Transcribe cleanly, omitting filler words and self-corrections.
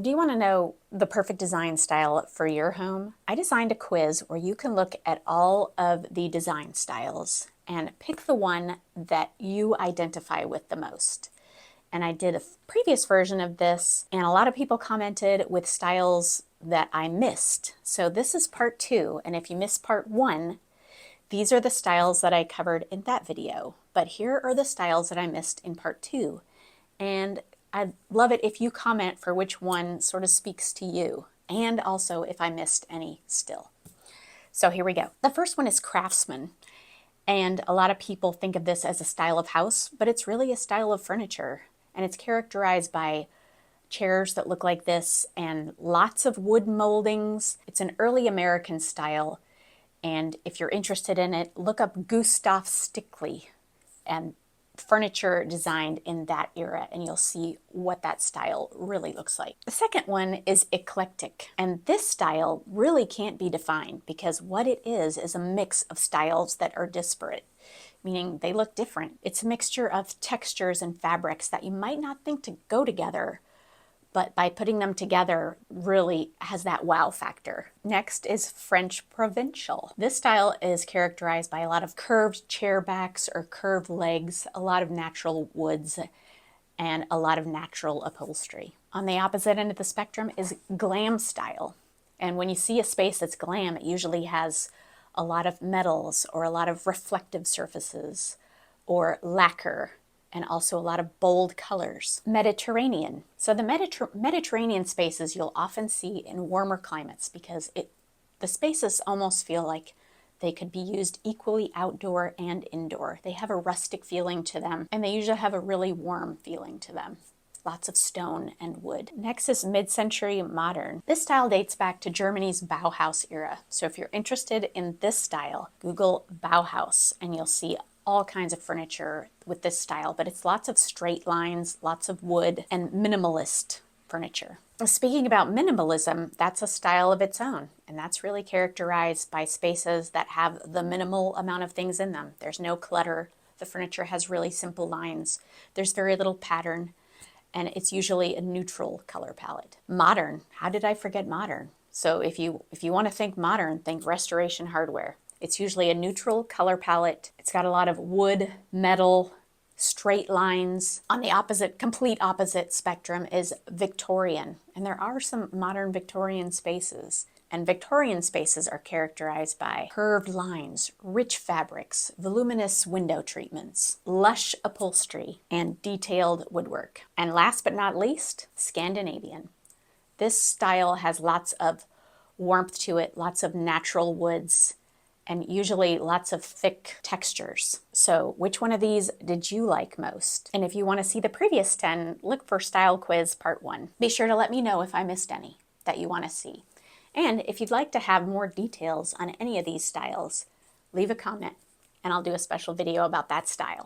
Do you want to know the perfect design style for your home? I designed a quiz where you can look at all of the design styles and pick the one that you identify with the most. And I did a previous version of this, and a lot of people commented with styles that I missed. So this is part 2, and if you missed part 1, these are the styles that I covered in that video. But here are the styles that I missed in part 2. And I'd love it if you comment for which one sort of speaks to you, and also if I missed any still. So here we go. The first one is Craftsman, and a lot of people think of this as a style of house, but it's really a style of furniture, and it's characterized by chairs that look like this and lots of wood moldings. It's an early American style, and if you're interested in it, look up Gustav Stickley and furniture designed in that era, and you'll see what that style really looks like. The second one is eclectic, and this style really can't be defined because what it is a mix of styles that are disparate, meaning they look different. It's a mixture of textures and fabrics that you might not think to go together, but by putting them together really has that wow factor. Next is French Provincial. This style is characterized by a lot of curved chair backs or curved legs, a lot of natural woods, and a lot of natural upholstery. On the opposite end of the spectrum is Glam style. And when you see a space that's glam, it usually has a lot of metals or a lot of reflective surfaces or lacquer, and also a lot of bold colors. Mediterranean. So the Mediterranean spaces you'll often see in warmer climates because the spaces almost feel like they could be used equally outdoor and indoor. They have a rustic feeling to them, and they usually have a really warm feeling to them. Lots of stone and wood. Next is mid-century modern. This style dates back to Germany's Bauhaus era. So if you're interested in this style, Google Bauhaus and you'll see all kinds of furniture with this style, but it's lots of straight lines, lots of wood, and minimalist furniture. Speaking about minimalism, that's a style of its own, and that's really characterized by spaces that have the minimal amount of things in them. There's no clutter. The furniture has really simple lines. There's very little pattern, and it's usually a neutral color palette. Modern. How did I forget modern? So if you want to think modern, think Restoration Hardware. It's usually a neutral color palette. It's got a lot of wood, metal, straight lines. On the complete opposite spectrum is Victorian. And there are some modern Victorian spaces. And Victorian spaces are characterized by curved lines, rich fabrics, voluminous window treatments, lush upholstery, and detailed woodwork. And last but not least, Scandinavian. This style has lots of warmth to it, lots of natural woods, and usually lots of thick textures. So which one of these did you like most? And if you want to see the previous 10, look for Style Quiz Part 1. Be sure to let me know if I missed any that you want to see. And if you'd like to have more details on any of these styles, leave a comment and I'll do a special video about that style.